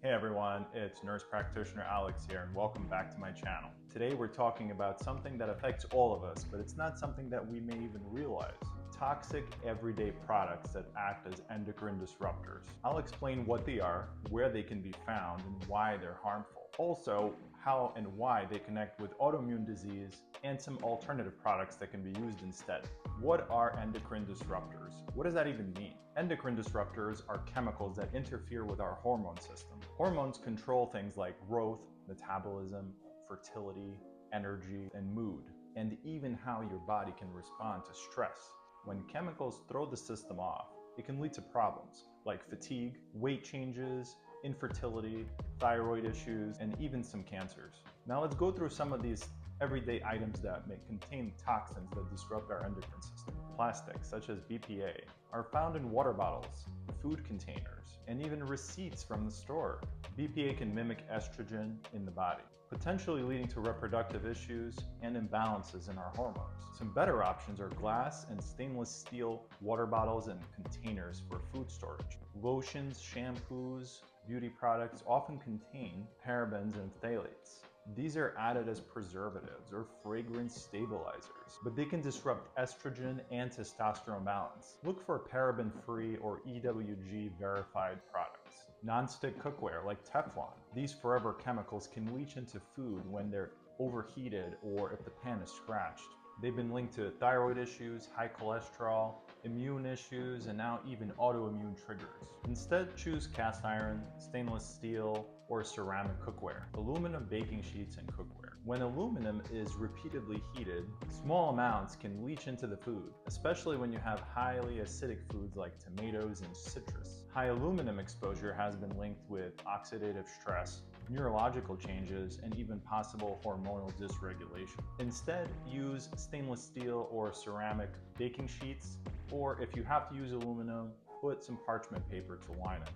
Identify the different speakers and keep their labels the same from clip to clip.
Speaker 1: Hey everyone, it's Nurse Practitioner Alex here and welcome back to my channel. Today we're talking about something that affects all of us, but it's not something that we may even realize. Toxic everyday products that act as endocrine disruptors. I'll explain what they are, where they can be found, and why they're harmful. Also, how and why they connect with autoimmune disease and some alternative products that can be used instead. What are endocrine disruptors? What does that even mean? Endocrine disruptors are chemicals that interfere with our hormone system. Hormones control things like growth, metabolism, fertility, energy, and mood, and even how your body can respond to stress. When chemicals throw the system off, it can lead to problems like fatigue, weight changes, infertility, thyroid issues, and even some cancers. Now let's go through some of these everyday items that may contain toxins that disrupt our endocrine system. Plastics, such as BPA, are found in water bottles, food containers, and even receipts from the store. BPA can mimic estrogen in the body, potentially leading to reproductive issues and imbalances in our hormones. Some better options are glass and stainless steel water bottles and containers for food storage. Lotions, shampoos, beauty products often contain parabens and phthalates. These are added as preservatives or fragrance stabilizers, but they can disrupt estrogen and testosterone balance. Look for paraben-free or EWG-verified products. Non-stick cookware like Teflon. These forever chemicals can leach into food when they're overheated or if the pan is scratched. They've been linked to thyroid issues, high cholesterol, immune issues, and now even autoimmune triggers. Instead, choose cast iron, stainless steel, or ceramic cookware, aluminum baking sheets, and cookware. When aluminum is repeatedly heated, small amounts can leach into the food, especially when you have highly acidic foods like tomatoes and citrus. High aluminum exposure has been linked with oxidative stress, neurological changes, and even possible hormonal dysregulation. Instead, use stainless steel or ceramic baking sheets, or if you have to use aluminum, put some parchment paper to line it.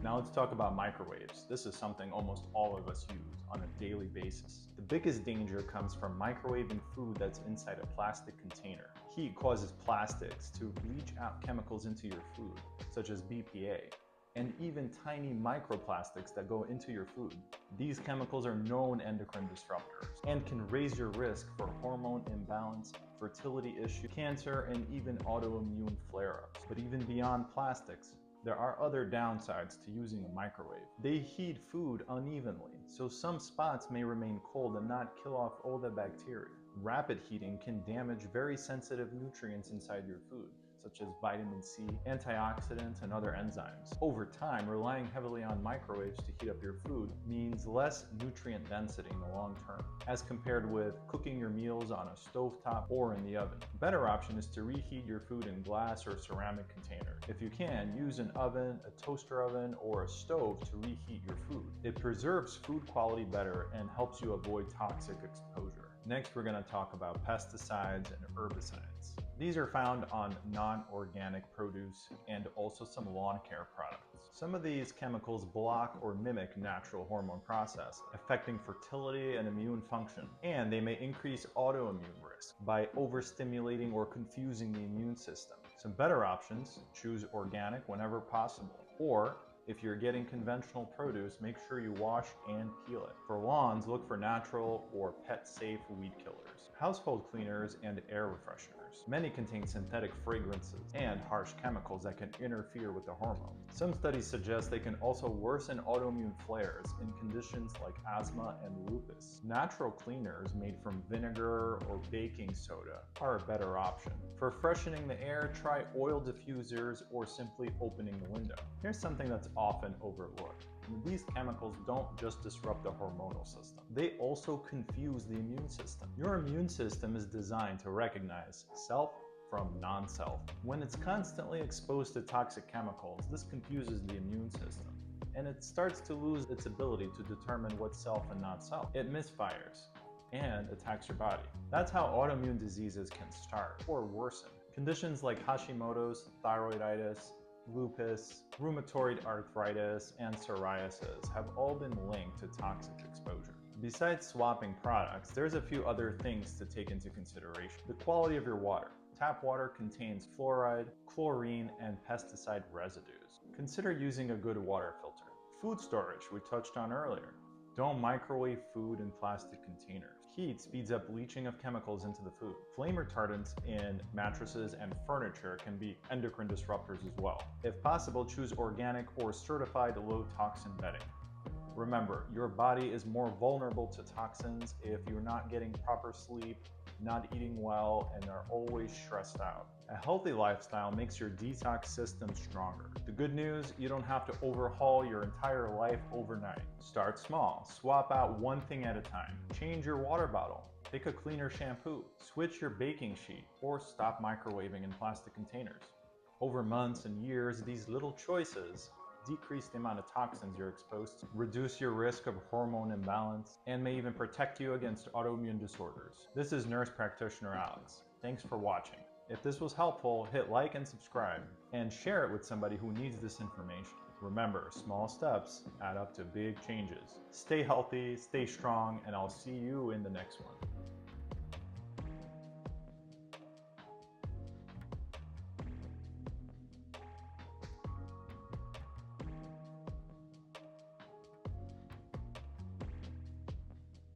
Speaker 1: Now let's talk about microwaves. This is something almost all of us use on a daily basis. The biggest danger comes from microwaving food that's inside a plastic container. Heat causes plastics to leach out chemicals into your food, such as BPA, and even tiny microplastics that go into your food. These chemicals are known endocrine disruptors and can raise your risk for hormone imbalance, fertility issues, cancer, and even autoimmune flare-ups. But even beyond plastics, there are other downsides to using a microwave. They heat food unevenly, so some spots may remain cold and not kill off all the bacteria. Rapid heating can damage very sensitive nutrients inside your food, such as vitamin C, antioxidants, and other enzymes. Over time, relying heavily on microwaves to heat up your food means less nutrient density in the long term, as compared with cooking your meals on a stovetop or in the oven. A better option is to reheat your food in glass or ceramic container. If you can, use an oven, a toaster oven, or a stove to reheat your food. It preserves food quality better and helps you avoid toxic exposure. Next, we're going to talk about pesticides and herbicides. These are found on non-organic produce and also some lawn care products. Some of these chemicals block or mimic natural hormone process, affecting fertility and immune function, and they may increase autoimmune risk by overstimulating or confusing the immune system. Some better options: choose organic whenever possible, or if you're getting conventional produce, make sure you wash and peel it. For lawns, look for natural or pet-safe weed killers, household cleaners, and air refresheners. Many contain synthetic fragrances and harsh chemicals that can interfere with the hormones. Some studies suggest they can also worsen autoimmune flares in conditions like asthma and lupus. Natural cleaners made from vinegar or baking soda are a better option. For freshening the air, try oil diffusers or simply opening the window. Here's something that's often overlooked. These chemicals don't just disrupt the hormonal system, they also confuse the immune system. Your immune system is designed to recognize self from non-self. When it's constantly exposed to toxic chemicals, this confuses the immune system, and it starts to lose its ability to determine what's self and not self. It misfires and attacks your body. That's how autoimmune diseases can start or worsen. Conditions like Hashimoto's, thyroiditis, lupus, rheumatoid arthritis, and psoriasis have all been linked to toxic exposure. Besides swapping products, there's a few other things to take into consideration. The quality of your water. Tap water contains fluoride, chlorine, and pesticide residues. Consider using a good water filter. Food storage, we touched on earlier. Don't microwave food in plastic containers. Heat speeds up leaching of chemicals into the food. Flame retardants in mattresses and furniture can be endocrine disruptors as well. If possible, choose organic or certified low-toxin bedding. Remember, your body is more vulnerable to toxins if you're not getting proper sleep, not eating well, and are always stressed out. A healthy lifestyle makes your detox system stronger. The good news, you don't have to overhaul your entire life overnight. Start small, swap out one thing at a time. Change your water bottle, pick a cleaner shampoo, switch your baking sheet, or stop microwaving in plastic containers. Over months and years, these little choices decrease the amount of toxins you're exposed to, reduce your risk of hormone imbalance, and may even protect you against autoimmune disorders. This is Nurse Practitioner Alex. Thanks for watching. If this was helpful, hit like and subscribe, and share it with somebody who needs this information. Remember, small steps add up to big changes. Stay healthy, stay strong, and I'll see you in the next one.